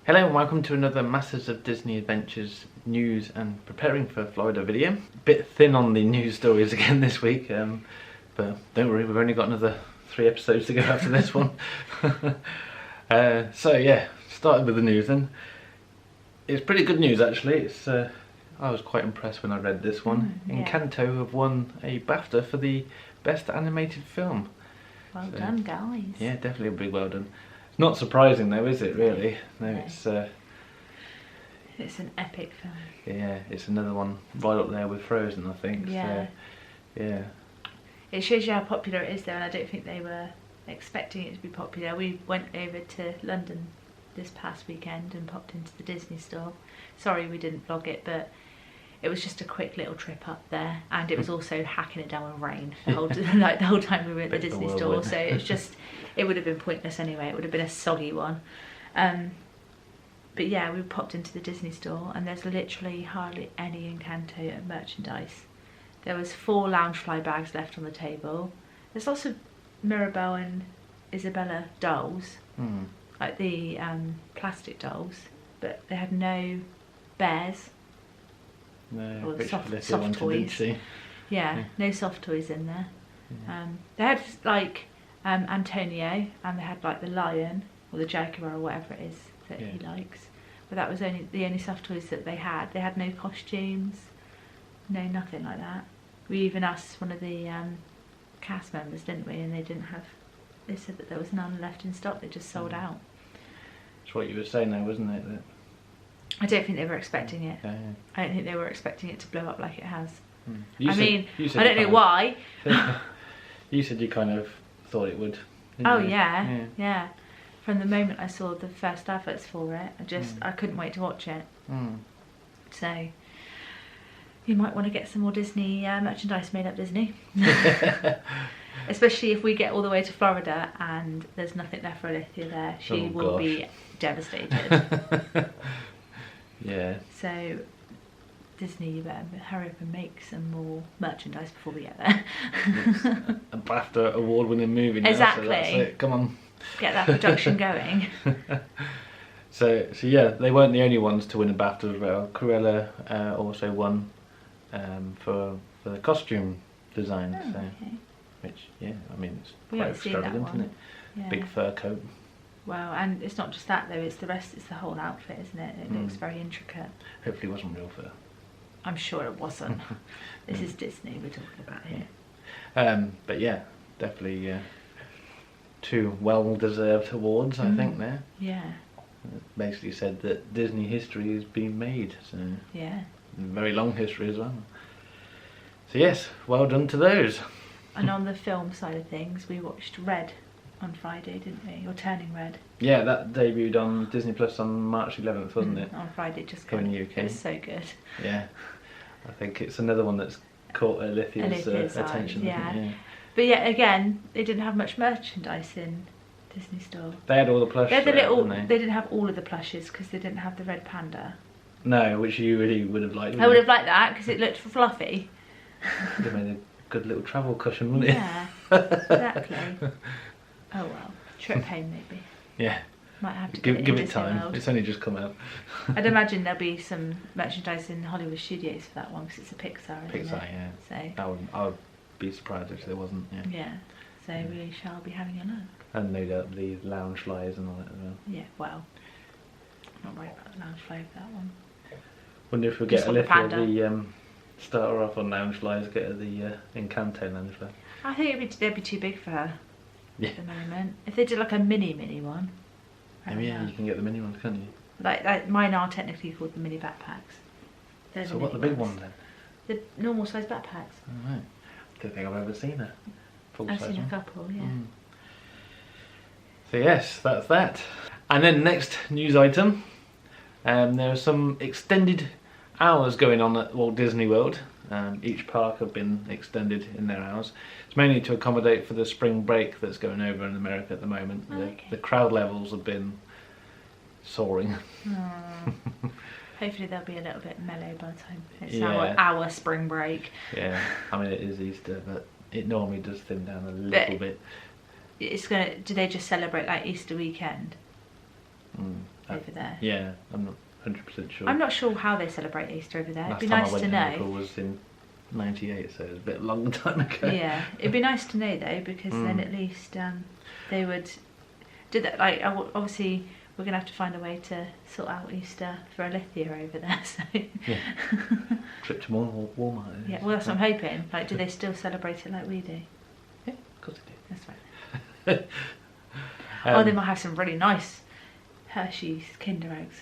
Hello and welcome to another Masters of Disney Adventures news and preparing for Florida video. Bit thin on the news stories again this week, but don't worry, we've only got another 3 episodes to go after this one. So yeah, started with the news then. It's pretty good news actually. I was quite impressed when I read this one. Yeah. Encanto have won a BAFTA for the Best Animated Film. Well done, guys. Yeah, definitely a big well done. It's not surprising though, is it really? No, It's an epic film. yeah, it's another one right up there with Frozen, I think. Yeah. So, yeah. It shows you how popular it is though, and I don't think they were expecting it to be popular. We went over to London this past weekend and popped into the Disney store. Sorry we didn't vlog it, but it was just a quick little trip up there, and it was also hacking it down with rain the whole like the whole time we were at the Disney store. So it's just, it would have been pointless anyway. It would have been a soggy one. But yeah, we popped into the Disney store, and there's literally hardly any Encanto merchandise. There was 4 Loungefly bags left on the table. There's lots of Mirabelle and Isabella dolls, like the plastic dolls, but they had no bears. No, Or the which soft Olivia wanted, toys. didn't she? Yeah, no soft toys in there. They had like Antonio, and they had like the lion or the jaguar or whatever it is that he likes. But that was the only soft toys that they had. They had no costumes, no nothing like that. We even asked one of the cast members, didn't we? And they didn't have. They said that there was none left in stock. They just sold out. That's what you were saying though, wasn't it? That, I don't think they were expecting it. yeah. I don't think they were expecting it to blow up like it has. You I said- mean, you said I you don't know kind why. You said you kind of thought it would. Didn't Oh you? yeah. From the moment I saw the first adverts for it, I couldn't wait to watch it. So you might want to get some more Disney merchandise made up, Disney. Especially if we get all the way to Florida and there's nothing left for Alithia there. She will be devastated. Yeah. So Disney, you better hurry up and make some more merchandise before we get there. A BAFTA award-winning movie now, Exactly. so that's it. Come on. Get that production going. So yeah, they weren't the only ones to win a BAFTA as well. Cruella also won for the costume design. Oh, so, okay. which I mean it's We quite haven't seen that extravagant, isn't one. it? Yeah. Big fur coat. Well, and it's not just that though, it's the rest, it's the whole outfit, isn't it? It looks very intricate. Hopefully it wasn't real fur. I'm sure it wasn't. This is Disney we're talking about here. But yeah, definitely 2 well-deserved awards, I think there. Yeah, Basically said that Disney history has been made, so yeah. very long history as well. So yes, well done to those. And on the film side of things, we watched Red on Friday, didn't we? Or Turning Red. Yeah, that debuted on Disney Plus on March 11th, wasn't it? On Friday, just Here in gone. the UK. It was so good. Yeah, I think it's another one that's caught Alithia's Alithia's attention. eyes, I think, yeah. But yet again, they didn't have much merchandise in Disney store. They had all the plush. They had the there, little. didn't They didn't have all of the plushes because they didn't have the red panda. No, which you really would have liked. I would have liked that because it looked fluffy. They made a good little travel cushion, wouldn't it? Yeah, exactly. Oh well, trip home maybe. Yeah. Might have to Give in it Disney time. World. It's only just come out. I'd imagine there'll be some merchandise in Hollywood Studios for that one because it's a Pixar, isn't Pixar, it? yeah. I would be surprised if there wasn't. Yeah. So yeah, so we shall be having a look. And no doubt the lounge flyers and all that as well. Yeah, well, I'm not worried about the lounge fly for that one. Wonder if we Just get want the Olivia panda. the start her off on lounge flyers, get her the Encanto lounge flyer. I think they'd be too big for her Yeah. at the moment. If they did like a mini one. Oh yeah, you can get the mini ones, can't you? Like mine are technically called the mini backpacks. They're So what the big ones then? The normal size backpacks. Alright. Don't think I've ever seen a full I've size seen a one. couple, yeah. So yes, that's that. And then next news item. There are some extended hours going on at Walt Disney World. Each park have been extended in their hours. It's mainly to accommodate for the spring break that's going over in America at the moment. Oh, okay. The crowd levels have been soaring. Hopefully they'll be a little bit mellow by the time it's Yeah. our spring break. Yeah, I mean it is Easter, but it normally does thin down a little bit. It's gonna. Do they just celebrate like Easter weekend? over there. Yeah, I'm not 100% sure. I'm not sure how they celebrate Easter over there. Last It'd be time nice I went to in know. April was in 98, so it was a bit long time ago. Yeah, it'd be nice to know though, because then at least they would do that. Like, obviously, we're gonna have to find a way to sort out Easter for Alithia over there. So Yeah. Trip to Walmart. yeah, well, that's what I'm hoping. Like, do they still celebrate it like we do? Yeah, of course they do. That's right. Oh, they might have some really nice Hershey's Kinder eggs.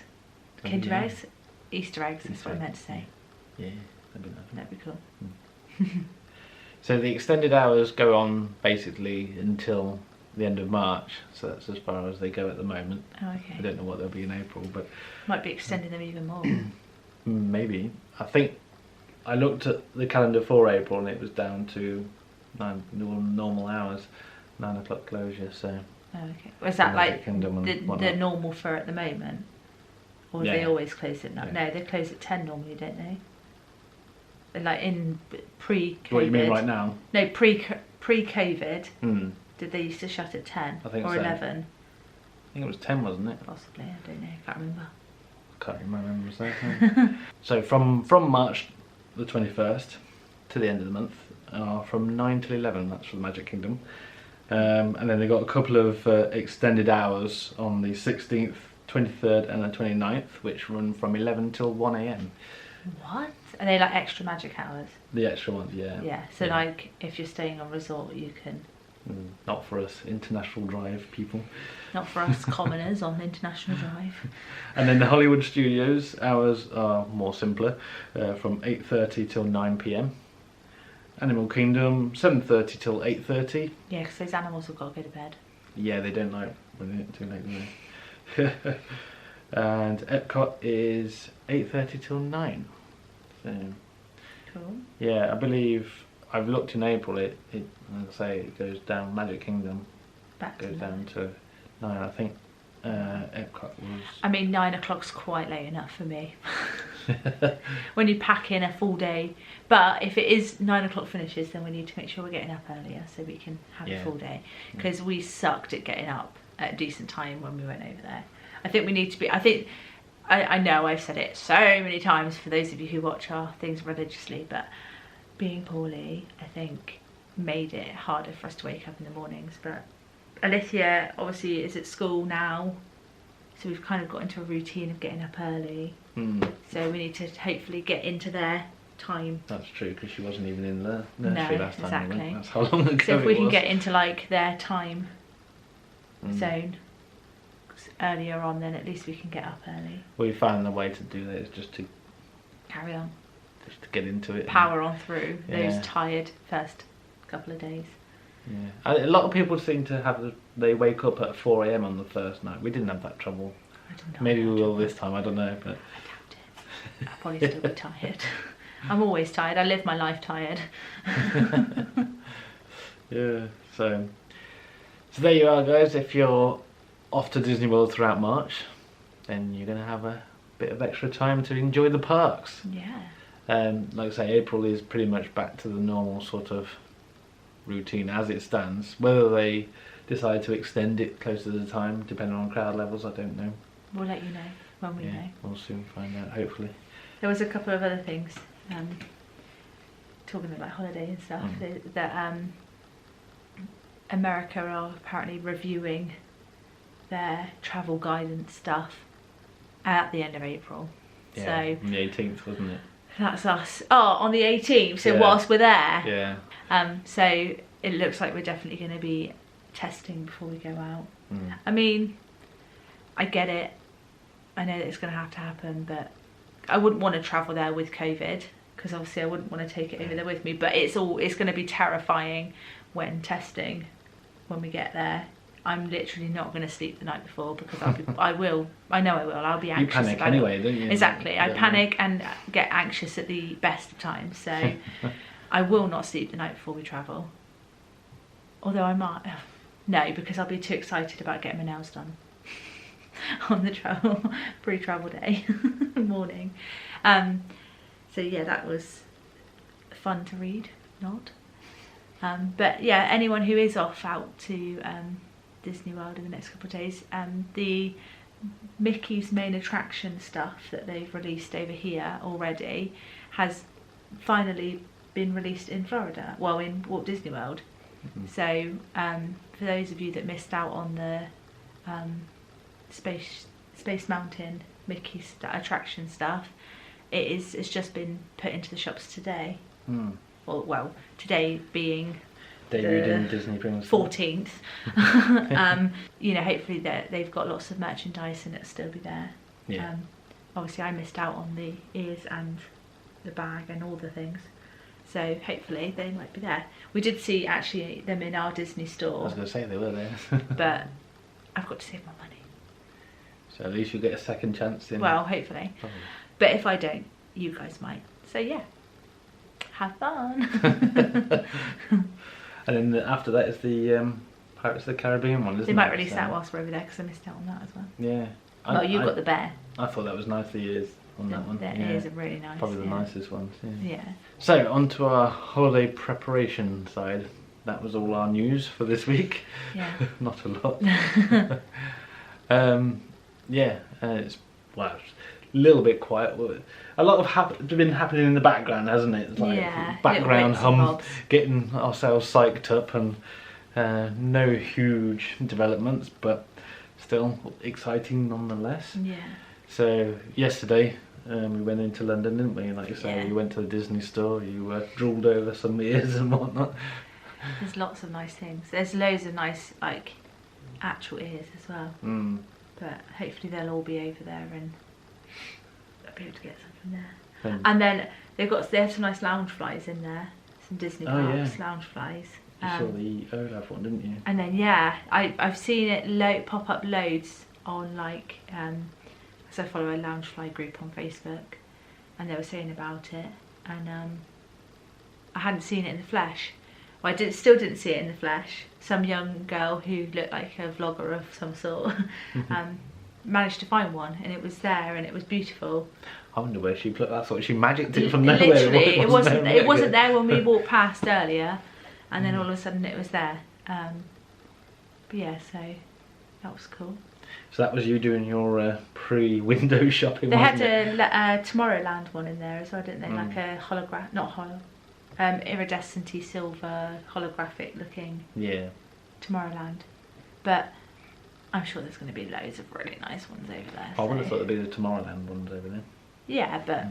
Kinder eggs? Easter eggs, that's what I meant to say. Yeah, that'd be nice. That'd be cool. So the extended hours go on basically until the end of March, so that's as far as they go at the moment. Oh, okay. I don't know what they'll be in April, but Might be extending them even more. maybe. I think I looked at the calendar for April and it was down to 9 normal hours, 9 o'clock closure, so... Oh, okay. Was that like the whatnot. normal for at the moment? Or do they Yeah. always close at 9? Yeah. No, they close at 10 normally, don't they? And like in pre-COVID. What you mean right now? No, pre-COVID. Hmm. Did they used to shut at 10 I think or so. 11? I think it was 10, wasn't it? Possibly, I don't know, can't remember. Can't remember exactly. So from March the 21st to the end of the month, from 9 till 11, that's for the Magic Kingdom. And then they got a couple of extended hours on the 16th, 23rd and the 29th, which run from 11 till 1 a.m. What? Are they like extra magic hours? The extra ones, yeah. Yeah, so like if you're staying on resort, you can... Not for us International Drive people. Not for us commoners on International Drive. And then the Hollywood Studios hours are more simpler, from 8:30 till 9 p.m. Animal Kingdom 7:30 till 8:30. Yeah, because those animals have got to go to bed. Yeah, they don't like when it's too late, do they? And Epcot is 8:30 till 9. So Cool. yeah, I believe I've looked in April. It like I say, it goes down. Magic Kingdom Back to goes 9. down to 9. I think Epcot was. I mean, 9 o'clock's quite late enough for me. When you pack in a full day. But if it is 9 o'clock finishes, then we need to make sure we're getting up earlier so we can have a full day. Because we sucked at getting up at a decent time when we went over there. I think we need to be... I know I've said it so many times for those of you who watch our things religiously, but being poorly, I think, made it harder for us to wake up in the mornings. But Alithia obviously is at school now, so we've kind of got into a routine of getting up early. So we need to hopefully get into their time. That's true, because she wasn't even in the nursery last time. Exactly. We went. That's how long ago So if we it can was. get into like their time zone earlier on, then at least we can get up early. We found the way to do that is just to Carry on. get into it. Power on through Yeah. those tired first couple of days. Yeah, a lot of people seem to have. They wake up at 4 a.m. on the first night. We didn't have that trouble. I don't know. Maybe we will this time. I don't know, but I doubt it. I'll probably still be tired. I'm always tired. I live my life tired. yeah. So there you are, guys. If you're off to Disney World throughout March, then you're gonna have a bit of extra time to enjoy the parks. Yeah. Like I say, April is pretty much back to the normal sort of routine as it stands. Whether they decide to extend it closer to the time, depending on crowd levels, I don't know. We'll let you know when we know. We'll soon find out, hopefully. There was a couple of other things, talking about holiday and stuff, that America are apparently reviewing their travel guidance stuff at the end of April. Yeah, So on the 18th, wasn't it? that's us. Oh, on the 18th, so Yeah. whilst we're there. Yeah. So it looks like we're definitely going to be testing before we go out. Mm. I mean, I get it. I know that it's going to have to happen, but I wouldn't want to travel there with COVID, because obviously I wouldn't want to take it over there with me. But it's going to be terrifying when testing when we get there. I'm literally not going to sleep the night before, because I'll be, I know I will. I'll be anxious. You panic about anyway, it. don't you? Exactly. I panic and get anxious at the best of times. So I will not sleep the night before we travel. Although I might. No, because I'll be too excited about getting my nails done on the pre-travel day morning. So yeah, that was fun to read. Not. But yeah, anyone who is off out to Disney World in the next couple of days, the Mickey's main attraction stuff that they've released over here already has finally been released in Florida, well, in Walt Disney World. So for those of you that missed out on the Space Mountain Mickey attraction stuff, it's just been put into the shops today. Well, today being debuted in Disney Springs 14th. You know, hopefully they've got lots of merchandise and it'll still be there. Yeah. Obviously I missed out on the ears and the bag and all the things, so hopefully they might be there. We did see actually them in our Disney store. I was going to say they were there. But I've got to save my money. So at least you'll get a second chance in. Well, hopefully. Probably. But if I don't, you guys might. So yeah, have fun. And then after that is the Pirates of the Caribbean one, isn't it? They might release that whilst we're over there because I missed out on that as well. Yeah. Well, you've got the bear. I thought that was nice, the ears on that one. The ears are really nice. Probably the nicest ones. Yeah. So on to our holiday preparation side. That was all our news for this week. Yeah. Not a lot. It's a little bit quiet. A lot of been happening in the background, hasn't it? It's like background hum, getting ourselves psyched up, and no huge developments, but still exciting nonetheless. Yeah. So yesterday we went into London, didn't we? Like you say, Yeah. you went to the Disney store, you drooled over some ears and whatnot. There's lots of nice things. There's loads of nice, like, actual ears as well. But hopefully they'll all be over there and I'll be able to get some from there. And then they have some nice lounge flies in there. Some Disney Parks lounge flies. You saw the Olaf one, didn't you? And then I've seen it pop up loads on, like, because I follow a Loungefly group on Facebook, and they were saying about it, and I hadn't seen it in the flesh. Well, still didn't see it in the flesh. Some young girl who looked like a vlogger of some sort managed to find one, and it was there, and it was beautiful. I wonder where she put that. I thought she magicked it from nowhere. Literally, it wasn't there when we walked past earlier, and then all of a sudden it was there. But yeah, so that was cool. So that was you doing your pre-window shopping. They had a Tomorrowland one in there as well, didn't they? Like a iridescent-y silver holographic looking Tomorrowland. But I'm sure there's going to be loads of really nice ones over there. I would have thought there'd be the Tomorrowland ones over there. Yeah, but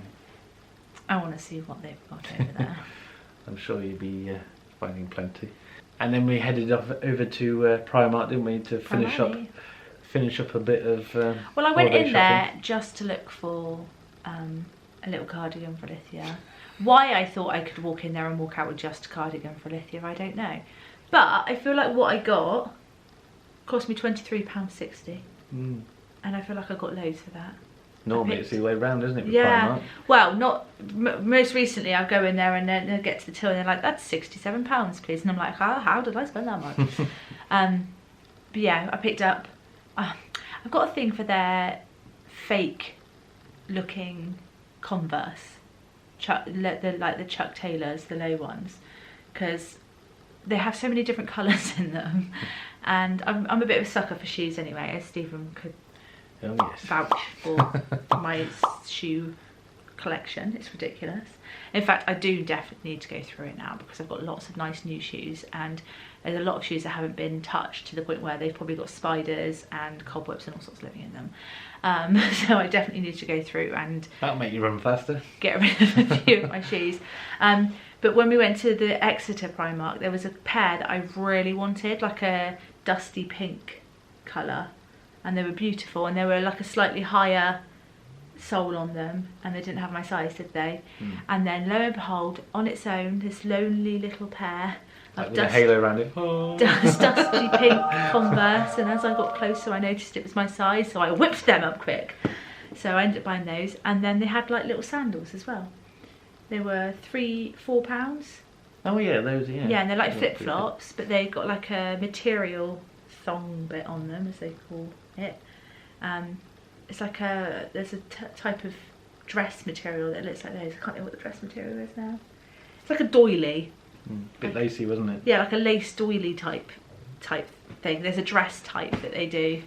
I want to see what they've got over there. I'm sure you'd be finding plenty. And then we headed off over to Primark, didn't we, to finish up a bit of well, I went in there just to look for a little cardigan for Alithia. Why I thought I could walk in there and walk out with just a cardigan for Alithia, I don't know. But I feel like what I got cost me £23.60. And I feel like I got loads for that. Normally it's the way round, isn't it? With yeah. Primark? Well, most recently I go in there and then I get to the till and they're like, that's £67, please. And I'm like, how did I spend that much? But yeah, I picked up. I've got a thing for their fake looking Converse. The Chuck Taylors, the low ones, because they have so many different colours in them, and I'm a bit of a sucker for shoes anyway, as Stephen could vouch for my shoe collection. It's ridiculous. In fact, I do definitely need to go through it now because I've got lots of nice new shoes, and there's a lot of shoes that haven't been touched to the point where they've probably got spiders and cobwebs and all sorts living in them. So I definitely need to go through and that'll make you run faster. Get rid of a few of my shoes. But when we went to the Exeter Primark, there was a pair that I really wanted, like a dusty pink colour, and they were beautiful, and they were like a slightly higher sole on them, and they didn't have my size, did they? And then lo and behold, on its own, this lonely little pair of with a halo around it. Dusty pink Converse, and as I got closer I noticed it was my size, so I whipped them up quick. So I ended up buying those, and then they had like little sandals as well. They were £4. Oh yeah, those Yeah, and they're like flip-flops, but they've got like a material thong bit on them, as they call it. It's like there's a type of dress material that looks like those. I can't think what the dress material is now. It's like a doily. Bit lacy, wasn't it? Yeah, like a lace doily type thing. There's a dress type that they do.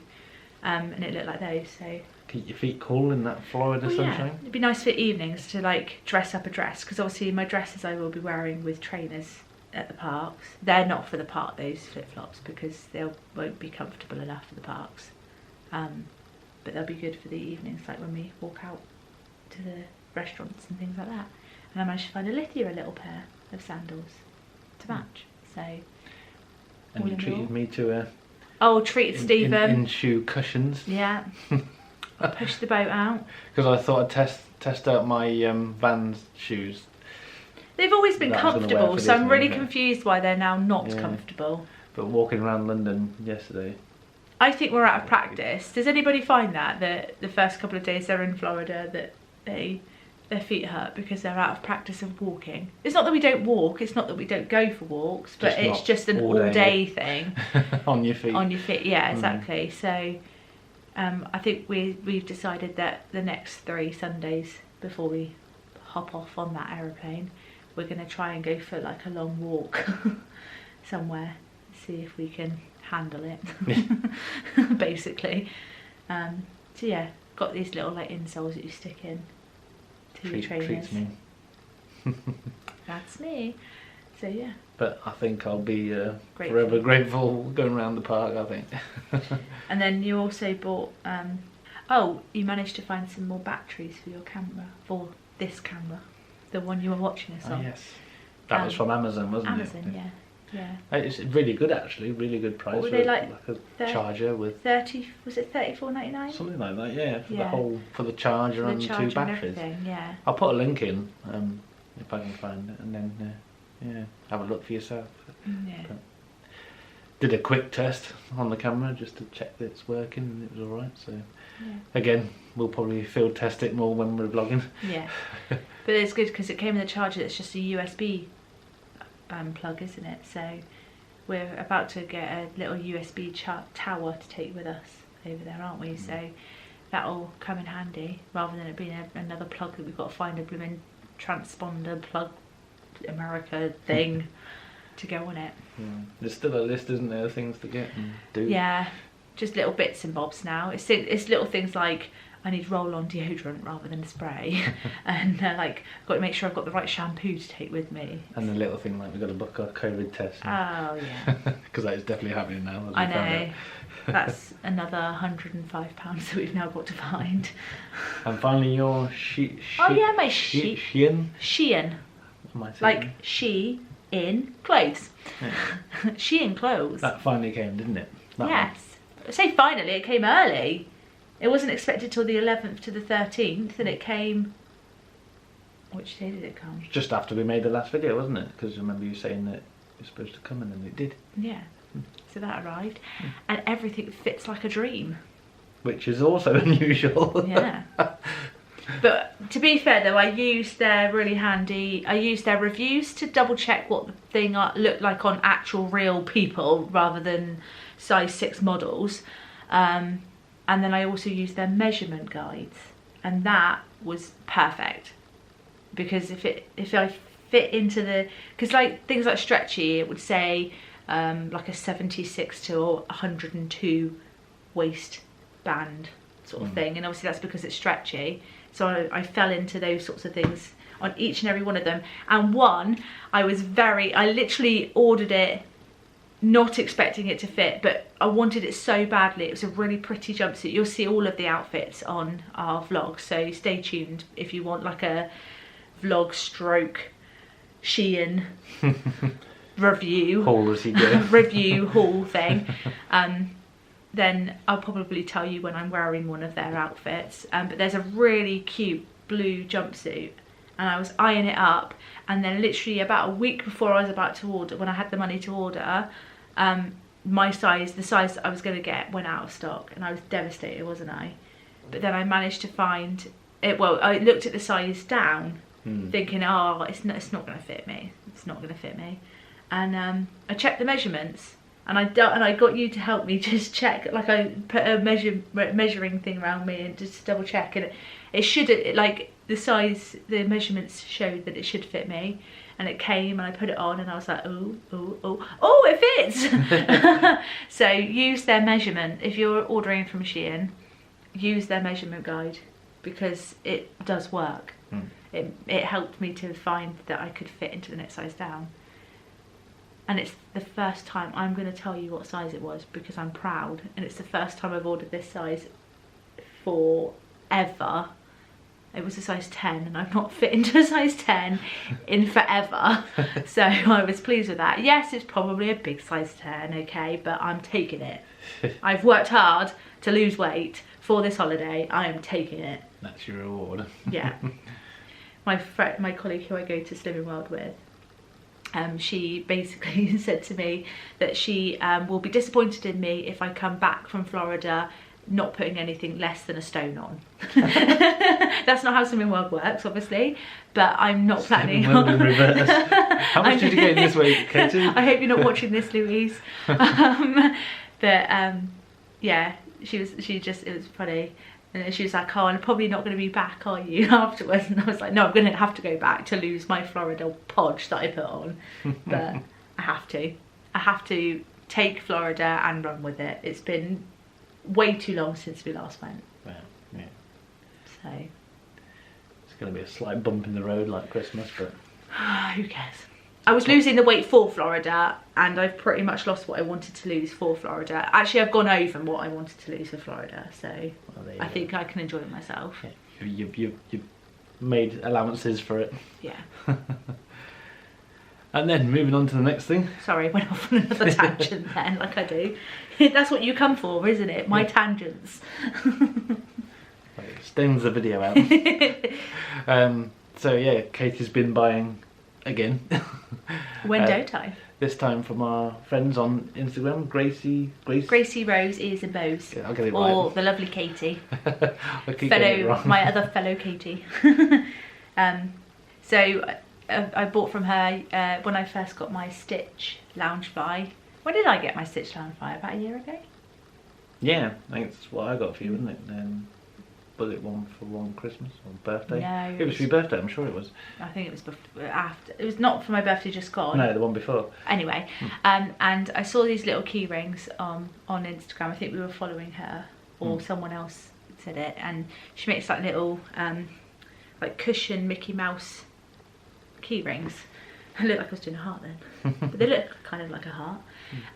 and it looked like those. So keep your feet cool in that Florida yeah, sunshine. it'd be nice for evenings to like dress up a dress, because obviously my dresses I will be wearing with trainers at the parks. They're not for the park, those flip-flops, because they won't be comfortable enough for the parks. But they'll be good for the evenings, like when we walk out to the restaurants and things like that. And I managed to find Alithia a little pair of sandals to match. So, And you treated me to treated Stephen. in shoe cushions. Yeah. Push the boat out. Because I thought I'd test out my Vans shoes. They've always been comfortable, so I'm really Disney, confused why they're now not comfortable. But walking around London yesterday, I think we're out of practice. Does anybody find that the first couple of days they're in Florida that their feet hurt because they're out of practice of walking? It's not that we don't walk, it's not that we don't go for walks, but it's just an all day thing. On your feet. On your feet, yeah, exactly. So I think we've decided that the next 3 Sundays before we hop off on that aeroplane, we're going to try and go for like a long walk somewhere, see if we can handle it. Basically. So yeah, got these little like insoles that you stick in to your trainers. Treats me. That's me. So yeah. But I think I'll be forever grateful going around the park, I think. And then you also bought you managed to find some more batteries for your camera, for this camera, the one you were watching us on. Yes, that was from Amazon, wasn't it? Amazon, yeah. It's really good actually, really good price. What were they like a charger with 30? Was it $34.99? something like that? Yeah, for the charger and 2 batteries. Yeah. I'll put a link in if I can find it, and then have a look for yourself. Yeah. But did a quick test on the camera just to check that it's working, and it was all right. So again, we'll probably field test it more when we're vlogging. Yeah. But it's good because it came with a charger that's just a USB plug, isn't it? So we're about to get a little USB tower to take with us over there, aren't we? So that'll come in handy, rather than it being another plug that we've got to find a blooming transponder plug America thing to go on it. There's still a list, isn't there, of things to get and do? Yeah, just little bits and bobs now. It's little things like I need roll-on deodorant rather than a spray, and like I've got to make sure I've got the right shampoo to take with me. And the little thing like we've got to book our COVID test. Oh yeah. Because that is definitely happening now. I know. That's another £105 that we've now got to find. And finally your my Shein. Shein. Like she in clothes. Yeah. Shein clothes. That finally came, didn't it? Yes. I say finally, it came early. It wasn't expected till the 11th to the 13th, and it came... Which day did it come? Just after we made the last video, wasn't it? Because I remember you saying that it was supposed to come, and then it did. Yeah. So that arrived, and everything fits like a dream. Which is also unusual. Yeah. But to be fair though, I used their reviews to double check what the thing looked like on actual real people rather than size 6 models. And then I also used their measurement guides, and that was perfect, because if I fit into because like things like Stretchy, it would say like a 76 to 102 waistband sort of thing, and obviously that's because it's Stretchy. So I fell into those sorts of things on each and every one of them. And one, I literally ordered it not expecting it to fit, but I wanted it so badly. It was a really pretty jumpsuit. You'll see all of the outfits on our vlog, so stay tuned if you want like a vlog stroke Shein review haul as you go. review haul thing. Then I'll probably tell you when I'm wearing one of their outfits. But there's a really cute blue jumpsuit, and I was eyeing it up, and then literally about a week before I was about to order, when I had the money to order, the size that I was going to get went out of stock, and I was devastated, wasn't I? But then I managed to find it. Well, I looked at the size down, thinking, oh, it's not going to fit me. It's not going to fit me. And I checked the measurements, and I got you to help me just check. Like I put a measuring thing around me and just double check, and it should, like the size, the measurements showed that it should fit me. and it came and I put it on and I was like, oh, it fits. So use their measurement. If you're ordering from Shein, use their measurement guide, because it does work. It helped me to find that I could fit into the next size down. And it's the first time I'm going to tell you what size it was, because I'm proud, and it's the first time I've ordered this size forever. It was a size 10 and I've not fit into a size 10 in forever. So I was pleased with that. Yes, it's probably a big size 10, okay, but I'm taking it. I've worked hard to lose weight for this holiday. I am taking it. That's your reward. Yeah. My colleague who I go to Slimming World with, she basically said to me that she will be disappointed in me if I come back from Florida not putting anything less than a stone on. That's not how Slimming World works, obviously, but I'm not planning on... in reverse. How much did you gain this week, Katie? I hope you're not watching this, Louise. Yeah, it was funny. And then she was like, oh, I'm probably not going to be back, are you, afterwards? And I was like, no, I'm going to have to go back to lose my Florida podge that I put on. But I have to. I have to take Florida and run with it. It's been way too long since we last went. Well, yeah. So it's going to be a slight bump in the road like Christmas, but who cares? I was losing the weight for Florida, and I've pretty much lost what I wanted to lose for Florida. Actually, I've gone over what I wanted to lose for Florida, so I think I can enjoy it myself. Yeah. You've made allowances for it. Yeah. And then moving on to the next thing. Sorry, I went off on another tangent then, like I do. That's what you come for, isn't it? My tangents. Extends the video out. So yeah, Katie's been buying again. When don't I? This time from our friends on Instagram, Gracie Rose Ears and Bows. Yeah, I'll get it or right. the lovely Katie. I keep getting it wrong. My other fellow Katie. So I bought from her when I first got my Stitch Loungefly. When did I get my Stitch Loungefly? About a year ago? Yeah, I think that's what I got for you, wasn't it? Was it one for Christmas or birthday? No. It was for your birthday, I'm sure it was. I think it was after. It was not for my birthday just gone. No, the one before. Anyway, and I saw these little key rings on Instagram. I think we were following her, or someone else said it, and she makes like little like cushion Mickey Mouse key rings. I looked like I was doing a heart then, but they look kind of like a heart.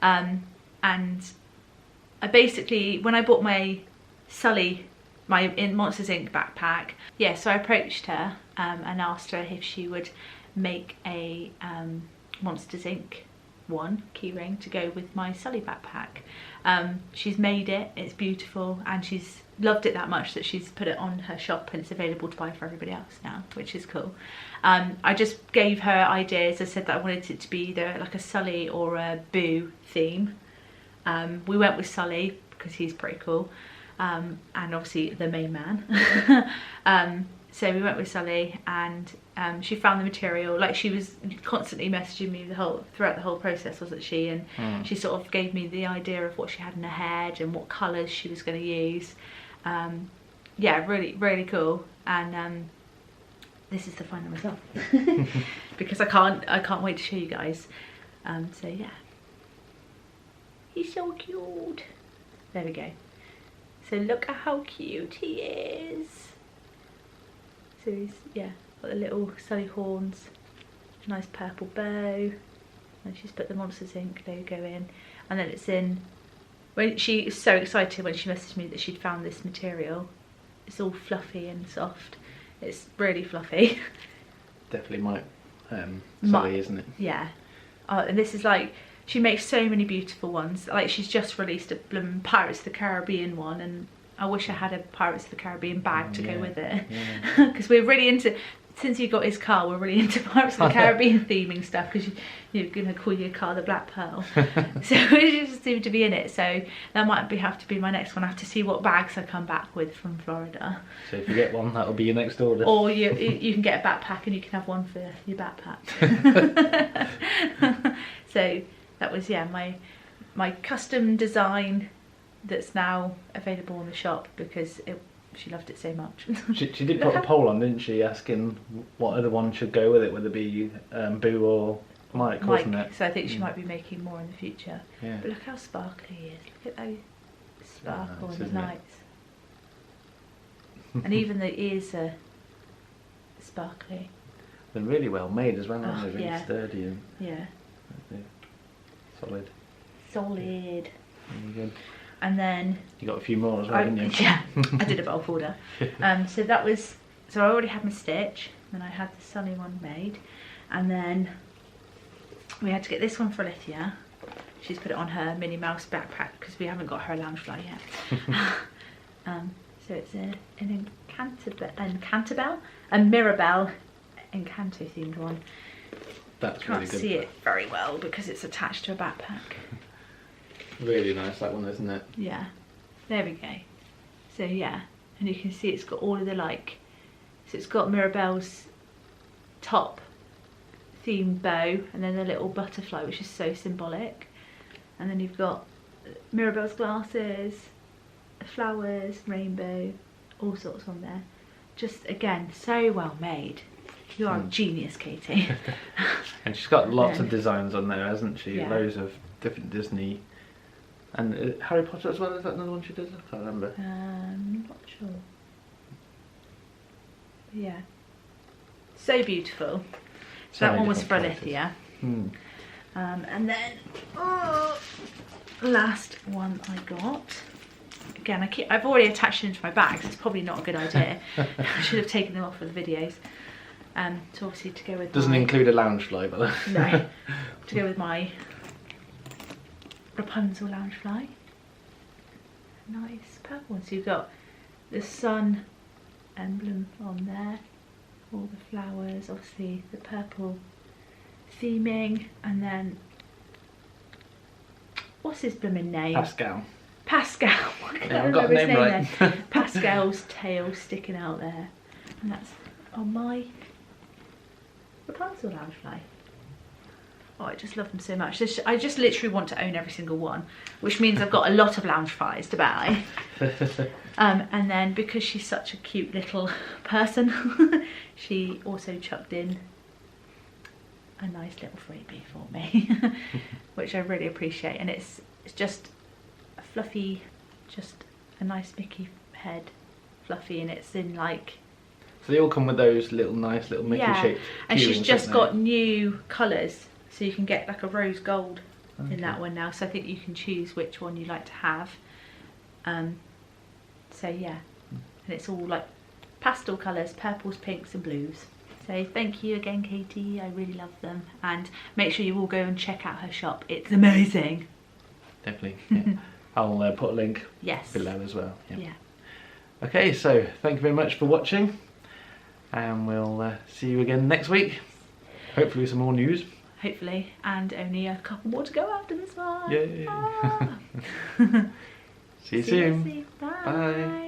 And I basically, when I bought my Sully, my in Monsters Inc. backpack, yeah, so I approached her and asked her if she would make a Monsters Inc. one keyring to go with my Sully backpack. She's made it, it's beautiful, and she's loved it that much that she's put it on her shop and it's available to buy for everybody else now, which is cool. I just gave her ideas. I said that I wanted it to be either like a Sully or a Boo theme. We went with Sully because he's pretty cool, and obviously the main man. So we went with Sully, and she found the material. Like, she was constantly messaging me throughout the whole process, wasn't she? And she sort of gave me the idea of what she had in her head and what colours she was going to use. Yeah, really, really cool. And this is the final result because I can't wait to show you guys. So yeah, he's so cute. There we go. So look at how cute he is. So he's, yeah, got the little Sully horns, nice purple bow, and she's put the Monsters Inc. logo in, and then it's in. When she was so excited when she messaged me that she'd found this material. It's all fluffy and soft. It's really fluffy. Definitely my Sully, isn't it? Yeah. And this is like, she makes so many beautiful ones. Like, she's just released a Pirates of the Caribbean one, and I wish I had a Pirates of the Caribbean bag to go with it. Because we're really into, since he got his car, we're really into Pirates of the Caribbean theming stuff, because you're going to call your car the Black Pearl. So it just seemed to be in it. So that might have to be my next one. I have to see what bags I come back with from Florida. So if you get one, that'll be your next order. Or you can get a backpack and you can have one for your backpack. So that was, yeah, my custom design that's now available in the shop, because she loved it so much. She did put a poll on, didn't she, asking what other one should go with it, whether it be Boo or Mike, wasn't it? So I think she might be making more in the future. Yeah. But look how sparkly he is. Look at those sparkle nice, in the isn't it? lights. And even the ears are sparkly. They're really well made as well, aren't Oh, they? Really yeah. sturdy and Yeah. solid. Solid. Really good. And then You got a few more as well, didn't you? yeah, I did a bulk order. So that was, so I already had my stitch, and I had the Sully one made, and then we had to get this one for Alithia. She's put it on her Minnie Mouse backpack because we haven't got her a Loungefly yet. So it's an Encantabelle, a Mirabelle Encanto themed one. That's Can't really good. see it very well because it's attached to a backpack. Really nice, that one, isn't it? Yeah, there we go. So yeah, and you can see it's got all of the so it's got Mirabelle's top themed bow, and then the little butterfly, which is so symbolic. And then you've got Mirabelle's glasses, flowers, rainbow, all sorts on there. Just again, so well made. You are a genius, Katie. And she's got lots of Yeah. designs on there, hasn't she? Yeah. Loads of different Disney. And Harry Potter as well, is that another one she does? I can't remember. Not sure. Yeah. So beautiful. So that many one was for different Alithia. Hmm. And then last one I got. Again, I've already attached it into my bags. It's probably not a good idea. I should have taken them off for the videos. So obviously to go with Doesn't include a Loungefly, but no, to go with my Rapunzel Loungefly. Nice purple one. So you've got the sun emblem on there, all the flowers, obviously the purple theming, and then what's his blooming name? Pascal. Pascal. I can't Yeah, I've got remember the his name name right. then. Pascal's tail sticking out there, and that's on my Rapunzel Loungefly. Oh, I just love them so much. I just literally want to own every single one, which means I've got a lot of Loungeflies to buy. And then because she's such a cute little person, she also chucked in a nice little freebie for me, which I really appreciate. And it's just a fluffy, just a nice Mickey head, fluffy, and it's in like. So they all come with those nice little Mickey shaped. And she's keyrings, just haven't got new colours, so you can get like a rose gold they? in that one now. So I think you can choose which one you like to have. So yeah, and it's all like pastel colours, purples, pinks and blues. So thank you again, Katie. I really love them, and make sure you all go and check out her shop. It's amazing. Definitely. Yeah. I'll put a link Yes. below as well. Yeah. Okay, so thank you very much for watching, and we'll see you again next week. Hopefully some more news. Hopefully, and only a couple more to go after this one. Yay. Ah. See you See soon. you. Bye. Bye.